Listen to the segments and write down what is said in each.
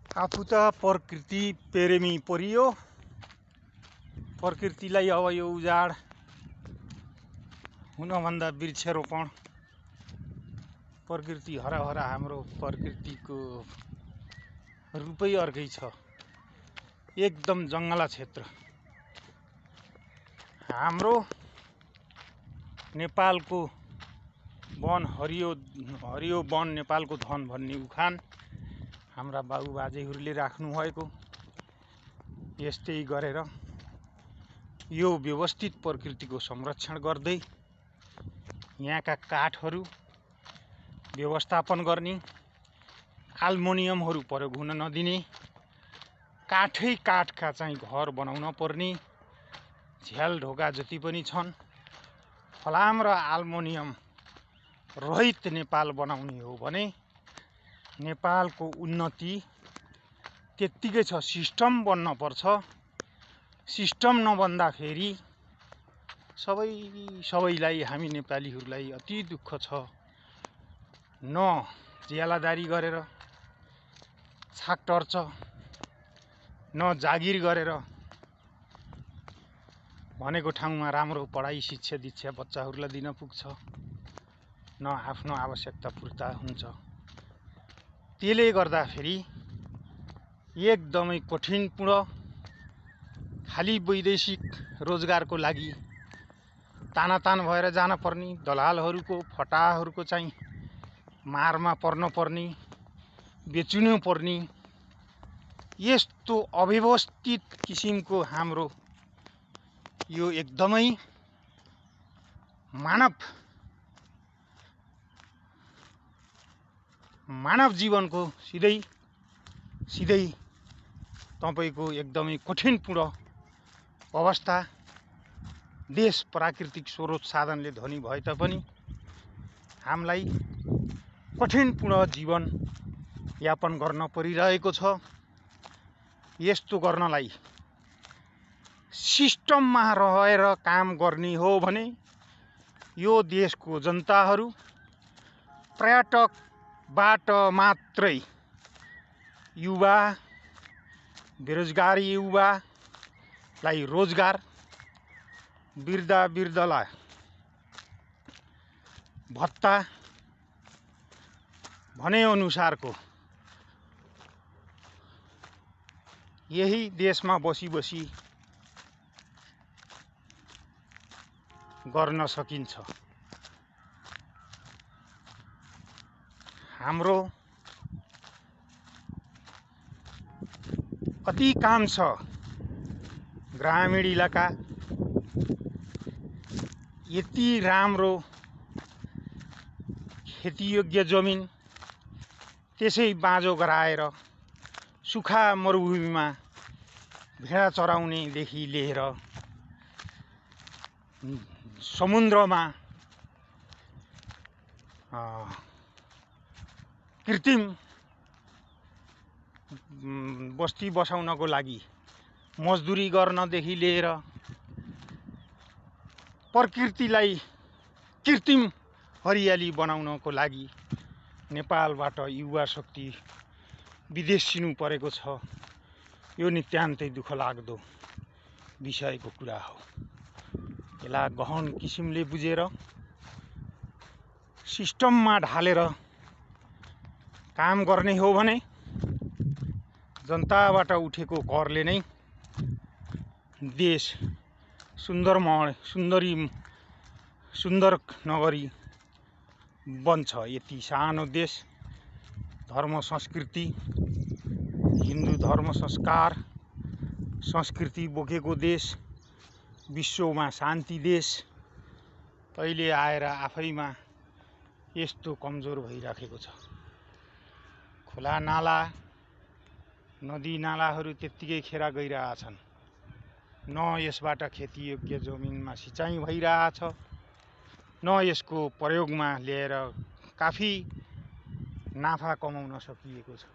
आफू त प्रकृति प्रेमी परियो। प्रकृतिलाई अब यो उजाड हुनभन्दा वृक्षरोपण, प्रकृति हराभरा हाम्रो प्रकृतिको रूपै अर्कै छ। एकदम जङ्गला क्षेत्र हाम्रो नेपालको वन, हरियो वन नेपालको धन भन्ने उखान हाम्रा बाबुबाजेहरूले राख्नु भएको। यस्तै गरेर यो व्यवस्थित प्रकृतिको संरक्षण गर्दै यहाँका काठहरू व्यवस्थापन गर्ने, एल्युमिनियमहरू प्रयोग हुन नदिने, काठै काठका चाहिँ घर बनाउन पर्ने, झ्याल ढोका जति पनि छन् फलाम र एल्युमिनियम रहित नेपाल बनाउने हो भने नेपालको उन्नति त्यत्तिकै छ। सिस्टम बन्न पर्छ। सिस्टम नबन्दाखेरि सबैलाई हामी नेपालीहरूलाई अति दुःख छ। न ज्यालादारी गरेर छाक टर्छ, न जागिर गरेर भनेको ठाउँमा राम्रो पढाइ शिक्षा दीक्षा बच्चाहरूलाई दिन पुग्छ, न आफ्नो आवश्यकता पूर्ता हुन्छ। त्यसले गर्दाखेरि एकदमै कठिनपूर्ण, खाली वैदेशिक रोजगारको लागि तानातान भएर जान पर्ने, दलालहरूको फटाहरूको चाहिँ मारमा पर्न पर्ने, बेच्नु पर्ने, यस्तो अव्यवस्थित किसिमको हाम्रो यो एकदमै मानव जीवनको सिधै तपाईको एकदमै कठिनपूर्ण अवस्था। देश प्राकृतिक स्रोत साधनले धनी भए तापनि हामीलाई कठिनपूर्ण जीवन यापन गर्न परिरहेको छ। यस्तो गर्नलाई सिस्टममा रहेर काम गर्ने हो भने यो देशको जनताहरू पर्यटकबाट मात्रै युवा, बेरोजगारी युवालाई रोजगार, वृद्धलाई भत्ता भने अनुसारको यही देशमा बसी गर्न सकिन्छ। हाम्रो कति काम छ ग्रामीण इलाका, यति राम्रो खेतीयोग्य जमिन त्यसै बाँझो गराएर सुखा मरुभूमिमा भेडा चराउनेदेखि लिएर समुद्रमा कृत्रिम बस्ती बसाउनको लागि मजदुरी गर्नदेखि लिएर प्रकृतिलाई कृत्रिम हरियाली बनाउनको लागि नेपालबाट युवा शक्ति विदेशिनु परेको छ। यो नितान्तै दुःख लाग्दो विषयको कुरा हो। यसलाई गहन किसिमले बुझेर सिस्टममा ढालेर काम गर्ने हो भने जनताबाट उठेको करले नै देश सुन्दर नगरी बन्छ। यति सानो देश, धर्म संस्कृति, हिन्दू धर्म संस्कार संस्कृति बोकेको देश, विश्वमा शान्ति देश अहिले आएर आफैमा यस्तो कमजोर भइराखेको छ। खोला नाला, नदी नालाहरू त्यत्तिकै खेर गइरहेछन्। न यसबाट खेतीयोग्य जमिनमा सिँचाइ भइरहेछ, न यसको प्रयोगमा ल्याएर काफी नाफा कमाउन सकिएको छ।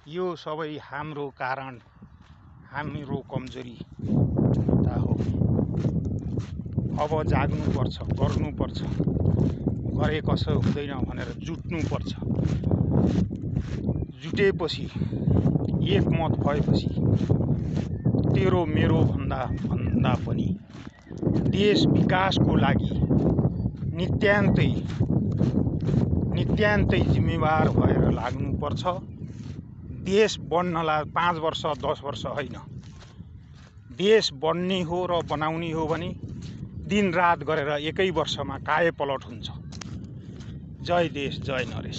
यो सबै हाम्रो कारण, हाम्रो कमजोरी हो। अब जाग्नुपर्छ, गर्नुपर्छ, गरे कसो हुँदैन भनेर जुट्नुपर्छ। जुटेपछि एकमत भएपछि तेरो मेरो भन्दा पनि देश विकासको लागि नित्यान्तै जिम्मेवार भएर लाग्नुपर्छ। देश बन्नलाई 5 वर्ष 10 वर्ष होइन, देश बन्ने हो र बनाउने हो भने दिन रात गरेर एकै वर्षमा कायापलट हुन्छ। जय देश जय नरेश।